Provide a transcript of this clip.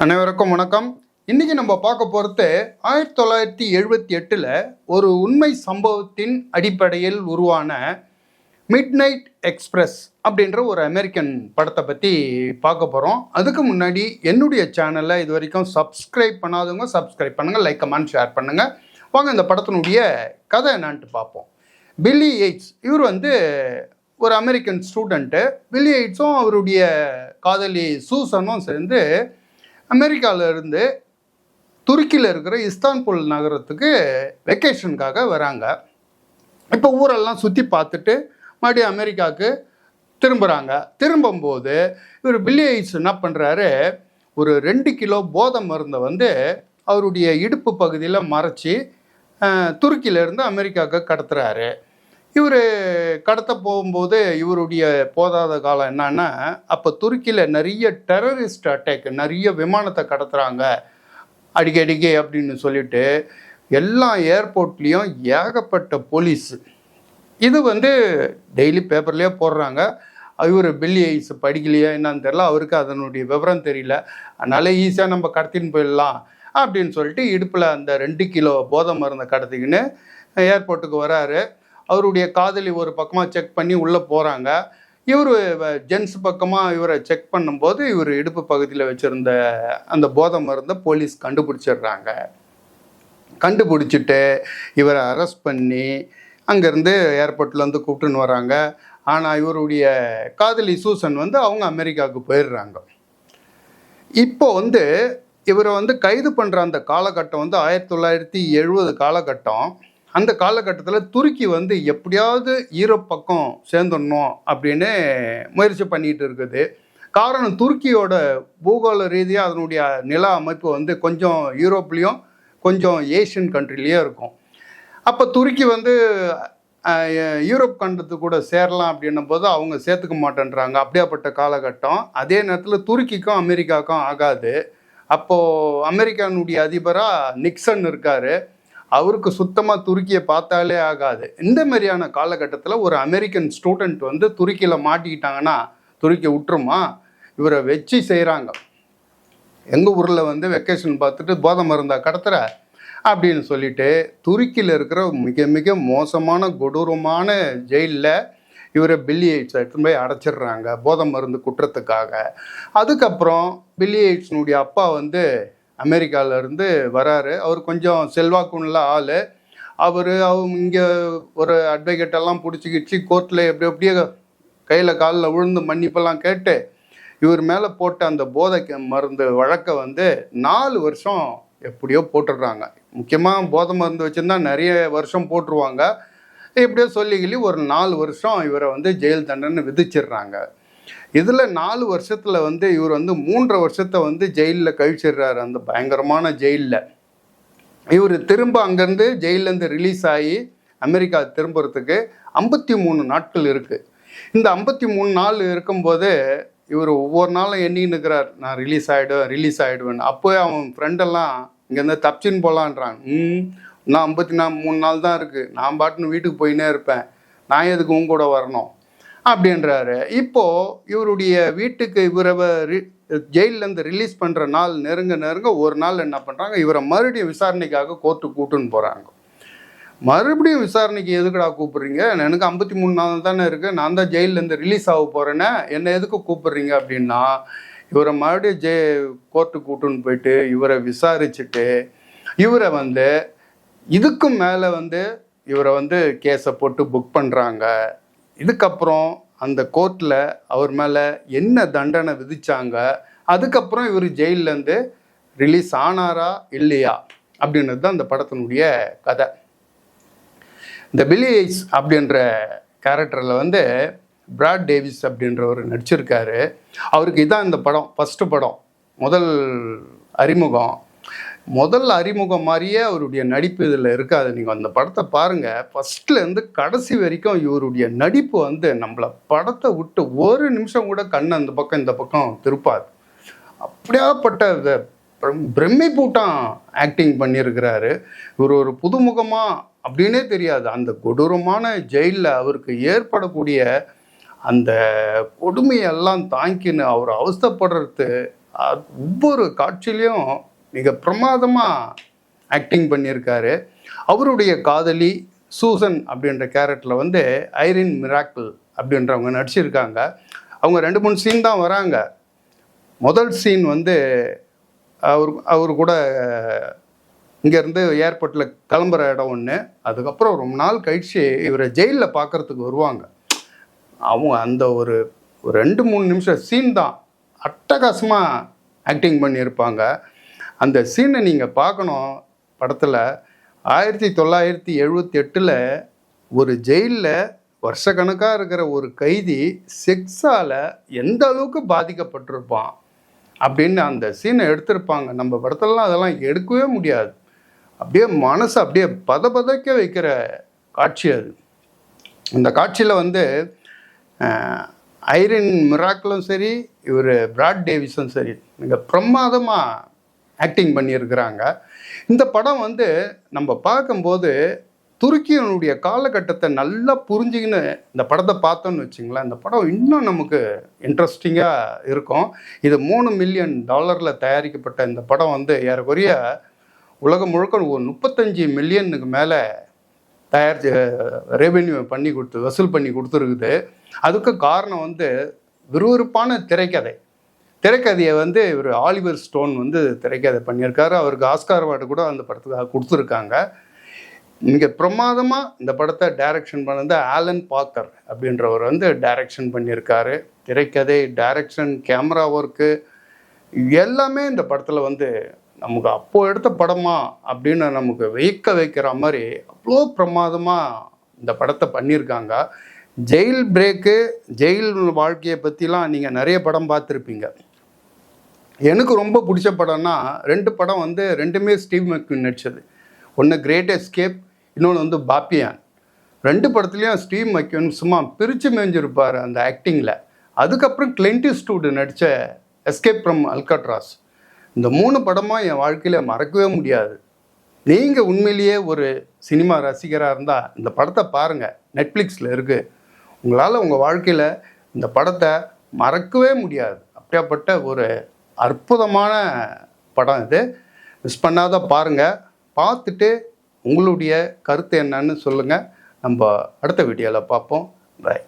அனைவருக்கும் வணக்கம். இன்னைக்கு நம்ம பார்க்க போகிறது 1978 ஒரு உண்மை சம்பவத்தின் அடிப்படையில் உருவான மிட் நைட் எக்ஸ்பிரஸ் அப்படின்ற ஒரு அமெரிக்கன் படத்தை பற்றி பார்க்க போகிறோம். அதுக்கு முன்னாடி என்னுடைய சேனலை இது வரைக்கும் சப்ஸ்கிரைப் பண்ணாதவங்க சப்ஸ்கிரைப் பண்ணுங்கள், லைக் கமெண்ட் ஷேர் பண்ணுங்கள். வாங்க இந்த படத்தினுடைய கதை என்னான்ட்டு பார்ப்போம். பில்லி எய்ட்ஸ் இவர் ஒரு அமெரிக்கன் ஸ்டூடெண்ட்டு. பில்லி எய்ட்ஸும் அவருடைய காதலி சூசனும் சேர்ந்து அமெரிக்காவிலேருந்து துருக்கியில் இருக்கிற இஸ்தான்புல் நகரத்துக்கு வெக்கேஷனுக்காக வராங்க. இப்போ ஊரெல்லாம் சுற்றி பார்த்துட்டு மறுபடியும் அமெரிக்காவுக்கு திரும்புகிறாங்க. திரும்பும்போது இவர் பில்லி எய்ட்ஸ் என்ன பண்ணுறாரு, ஒரு 2 கிலோ போதை மருந்தை அவருடைய இடுப்பு பகுதியில் மறைச்சி துருக்கியிலேருந்து அமெரிக்காவுக்கு கடத்துறாரு. இவர் கடத்த போகும்போது இவருடைய போதாத காலம் என்னன்னா, அப்போ துருக்கியில் நிறைய டெரரிஸ்ட் அட்டாக், நிறைய விமானத்தை கடத்துகிறாங்க அடிக்கடிக்கே அப்படின்னு சொல்லிட்டு எல்லா ஏர்போர்ட்லேயும் ஏகப்பட்ட போலீஸ். இது டெய்லி பேப்பர்லேயே போடுறாங்க. இவர் பில்லி எய்ட்ஸ் படிக்கலையா என்னன்னு தெரியல, அவருக்கு அதனுடைய விவரம் தெரியல. அதனால ஈஸியாக நம்ம கடத்தின்னு போயிடலாம் அப்படின்னு சொல்லிட்டு இடுப்பில் அந்த 2 கிலோ போதை மருந்தை கடத்திக்கின்னு ஏர்போர்ட்டுக்கு வராரு. அவருடைய காதலி ஒரு பக்கமாக செக் பண்ணி உள்ளே போகிறாங்க. இவர் ஜென்ஸ் பக்கமாக இவரை செக் பண்ணும்போது இவர் இடுப்பு பகுதியில் வச்சுருந்த அந்த போதை மருந்தை போலீஸ் கண்டுபிடிச்சிடுறாங்க. கண்டுபிடிச்சிட்டு இவரை அரெஸ்ட் பண்ணி அங்கேருந்து ஏர்போர்ட்லேருந்து கூப்பிட்டுன்னு வராங்க. ஆனால் இவருடைய காதலி சூசன் அவங்க அமெரிக்காவுக்கு போயிடுறாங்க. இப்போ இவரை கைது பண்ணுற அந்த காலகட்டம் 1970 காலகட்டம். அந்த காலகட்டத்தில் துருக்கி எப்படியாவது ஈரோப் பக்கம் சேர்ந்துடணும் அப்படின்னு முயற்சி பண்ணிகிட்டு இருக்குது. காரணம், துருக்கியோட பூகோள ரீதியாக அதனுடைய நில அமைப்பு கொஞ்சம் யூரோப்லேயும் கொஞ்சம் ஏஷியன் கண்ட்ரிலேயும் இருக்கும். அப்போ துருக்கி யூரோப் கண்டத்து கூட சேரலாம் அப்படின்னும் போது அவங்க சேர்த்துக்க மாட்டேன்றாங்க. அப்படியாப்பட்ட காலகட்டம். அதே நேரத்தில் துருக்கிக்கும் அமெரிக்காவுக்கும் ஆகாது. அப்போது அமெரிக்கானுடைய அதிபராக நிக்சன் இருக்கார். அவருக்கு சுத்தமாக துருக்கியை பார்த்தாலே ஆகாது. இந்த மாதிரியான காலகட்டத்தில் ஒரு அமெரிக்கன் ஸ்டூடெண்ட் துருக்கியில் மாட்டிக்கிட்டாங்கன்னா துருக்கி விட்டுருமா? இவரை வச்சு செய்கிறாங்க. எங்கள் ஊரில் வெக்கேஷன் பார்த்துட்டு போதை மருந்தா கடத்துற அப்படின்னு சொல்லிட்டு துருக்கியில் இருக்கிற மிக மிக மோசமான கொடூரமான ஜெயிலில் இவரை பில்லி எய்ட்ஸ் எடுத்துன்னு போய் அடைச்சிடுறாங்க போதை மருந்து குற்றத்துக்காக. அதுக்கப்புறம் பில்லி எய்ட்ஸ்னுடைய அப்பா அமெரிக்காவிலேருந்து வராரு. அவர் கொஞ்சம் செல்வாக்குள்ள ஆள். அவர் இங்கே ஒரு அட்வொகேட்டெல்லாம் பிடிச்சிக்கிச்சு கோர்ட்டில் எப்படியே கையில் காலில் விழுந்து மன்னிப்பெல்லாம் கேட்டு இவர் மேலே போட்ட அந்த போதை மருந்து வழக்கை 4 வருஷம் எப்படியோ போட்டுடுறாங்க. முக்கியமாக போதை மருந்து வச்சுருந்தா நிறைய வருஷம் போட்டுருவாங்க. எப்படியோ சொல்லிக்கிளி ஒரு 4 வருஷம் இவரை ஜெயில் தண்டனை விதிச்சிடுறாங்க. இதில் 4 வருஷத்தில் இவர் 3 வருஷத்தை ஜெயிலில் கழிச்சிடுறாரு. அந்த பயங்கரமான ஜெயிலில் இவர் திரும்ப அங்கேருந்து ஜெயிலேருந்து ரிலீஸ் ஆகி அமெரிக்கா திரும்புறதுக்கு 53 நாட்கள் இருக்குது. இந்த 53 நாள் இருக்கும்போது இவர் ஒவ்வொரு நாளும் எண்ணின்னு இருக்கிறார், நான் ரிலீஸ் ஆகிடுவேன். அப்போ அவன் ஃப்ரெண்டெல்லாம் இங்கேருந்து தப்பிச்சின்னு போகலான்றாங்க. இன்னும் 53 நாள் தான் இருக்குது, நான் பாட்டுன்னு வீட்டுக்கு போயின்னே இருப்பேன், நான் எதுக்கு உங்க கூட வரணும் அப்படின்றாரு. இப்போது இவருடைய வீட்டுக்கு இவரை ஜெயிலேருந்து ரிலீஸ் பண்ணுற நாள் நெருங்க ஒரு நாள் என்ன பண்ணுறாங்க, இவரை மறுபடியும் விசாரணைக்காக கோர்ட்டுக்கு கூட்டுன்னு போகிறாங்க. மறுபடியும் விசாரணைக்கு எதுக்குடா கூப்பிட்றீங்க, எனக்கு 53 நாள் தானே இருக்குது, நான் தான் ஜெயிலேருந்து ரிலீஸ் ஆக போகிறேன்னா என்னை எதுக்கு கூப்பிட்றீங்க அப்படின்னா, இவரை மறுபடியும் கோர்ட்டுக்கு கூட்டுன்னு போயிட்டு இவரை விசாரிச்சுட்டு இவரை இதுக்கும் மேலே இவரை கேஸை போட்டு புக் பண்ணுறாங்க. இதுக்கப்புறம் அந்த கோர்ட்டில் அவர் மேலே என்ன தண்டனை விதித்தாங்க, அதுக்கப்புறம் இவர் ஜெயிலேருந்து ரிலீஸ் ஆனாரா இல்லையா அப்படின்றது தான் அந்த படத்தினுடைய கதை. இந்த பில்லி எய்ட்ஸ் அப்படின்ற கேரக்டரில் பிராட் டேவிஸ் அப்படின்றவர் நடிச்சிருக்காரு. அவருக்கு இதுதான் இந்த படம் ஃபஸ்ட்டு படம், முதல் அறிமுகம் மாதிரியே அவருடைய நடிப்பு இதில் இருக்காது. நீங்கள் அந்த படத்தை பாருங்கள், ஃபஸ்ட்லேருந்து கடைசி வரைக்கும் இவருடைய நடிப்பு நம்மளை படத்தை விட்டு ஒரு நிமிஷம் கூட கண் அந்த பக்கம் இந்த பக்கம் திருப்பாது. அப்படியாப்பட்ட பிரமிப்பூட்டம் ஆக்டிங் பண்ணியிருக்கிறாரு. இவர் ஒரு புதுமுகமாக அப்படின்னே தெரியாது. அந்த கொடூரமான ஜெயிலில் அவருக்கு ஏற்படக்கூடிய அந்த கொடுமையெல்லாம் தாங்கின்னு அவர் அவஸ்தைப்படுறது ஒவ்வொரு காட்சியிலையும் மிக பிரமாதமாக ஆக்டிங் பண்ணியிருக்காரு. அவருடைய காதலி சூசன் அப்படின்ற கேரக்டரில் வந்து ஐரின் மிராக்கிள் அப்படின்றவங்க நடிச்சிருக்காங்க. அவங்க 2-3 சீன் தான் வராங்க. முதல் சீன் வந்து அவர் கூட இங்கேருந்து ஏர்போர்ட்டில் கிளம்புற இடம் ஒன்று. அதுக்கப்புறம் ரொம்ப நாள் கழித்து இவரை ஜெயிலில் பார்க்குறதுக்கு வருவாங்க. அவங்க அந்த ஒரு 2-3 நிமிஷம் சீன் தான் அட்டகாசமாக ஆக்டிங் பண்ணியிருப்பாங்க. அந்த சீனை நீங்கள் பார்க்கணும். படத்தில் 1978 ஒரு ஜெயிலில் வருஷக்கணக்காக இருக்கிற ஒரு கைதி செக்ஸால் எந்த அளவுக்கு பாதிக்கப்பட்டிருப்பான் அப்படின்னு அந்த சீனை எடுத்திருப்பாங்க. நம்ம படத்துலலாம் அதெல்லாம் எடுக்கவே முடியாது. அப்படியே மனசை அப்படியே பதபதைக்க வைக்கிற காட்சி அது. இந்த காட்சியில் வந்து ஐரின் மிராக்கிளும் சரி, இவர் பிராட் டேவிஸும் சரி மிக பிரமாதமாக ஆக்டிங் பண்ணியிருக்கிறாங்க. இந்த படம் வந்து நம்ம பார்க்கும்போது துருக்கியனுடைய காலகட்டத்தை நல்லா புரிஞ்சுக்கின்னு இந்த படத்தை பார்த்தோன்னு வச்சுங்களேன், இந்த படம் இன்னும் நமக்கு இன்ட்ரெஸ்டிங்காக இருக்கும். இது $3 மில்லியன் தயாரிக்கப்பட்ட இந்த படம் வந்து ஏறக்குறைய உலகம் முழுக்க ஒரு 35 மில்லியனுக்கு மேலே ரெவென்யூ வசூல் பண்ணி கொடுத்துருக்குது. அதுக்கு காரணம் வந்து விறுவிறுப்பான திரைக்கதையை வந்து இவர் ஆலிவர் ஸ்டோன் வந்து திரைக்கதை பண்ணியிருக்காரு. அவருக்கு ஆஸ்கார் அவார்டு கூட அந்த படத்துக்காக கொடுத்துருக்காங்க. மிக பிரமாதமாக இந்த படத்தை டைரக்ஷன் பண்ணது ஆலன் பார்க்கர் அப்படின்றவர் வந்து டைரக்ஷன் பண்ணியிருக்காரு. திரைக்கதை, டைரக்ஷன், கேமரா ஒர்க்கு எல்லாமே இந்த படத்தில் வந்து நமக்கு அப்போது எடுத்த படமா அப்படின்னு நமக்கு வைக்கிற மாதிரி அவ்வளோ பிரமாதமாக இந்த படத்தை பண்ணியிருக்காங்க. ஜெயில் பிரேக்கு, ஜெயில் வாழ்க்கையை பற்றிலாம் நீங்கள் நிறைய படம் பார்த்துருப்பீங்க. எனக்கு ரொம்ப பிடிச்ச படம்னா 2 படம் வந்து 2மே ஸ்டீவ் மெக்வீன் நடித்தது. ஒன்று கிரேட் எஸ்கேப், இன்னொன்று வந்து பாப்பியான். 2 படத்துலேயும் ஸ்டீவ் மெக்வீன் சும்மா பிரித்து மேய்ஞ்சிருப்பார் அந்த ஆக்டிங்கில். அதுக்கப்புறம் கிளின்ட் ஈஸ்ட்வுட் நடித்த எஸ்கேப் ஃப்ரம் அல்கட்ராஸ். இந்த 3 படமாக என் வாழ்க்கையில் மறக்கவே முடியாது. நீங்கள் உண்மையிலேயே ஒரு சினிமா ரசிகராக இருந்தால் இந்த படத்தை பாருங்கள், நெட்ஃப்ளிக்ஸில் இருக்குது. உங்களால் உங்கள் வாழ்க்கையில் இந்த படத்தை மறக்கவே முடியாது. அப்படியாப்பட்ட ஒரு அற்புதமான படம் இது. மிஸ் பண்ணாத பாருங்கள். பார்த்துட்டு உங்களுடைய கருத்து என்னன்னு சொல்லுங்கள். நம்ம அடுத்த வீடியோவில் பார்ப்போம். பாய்.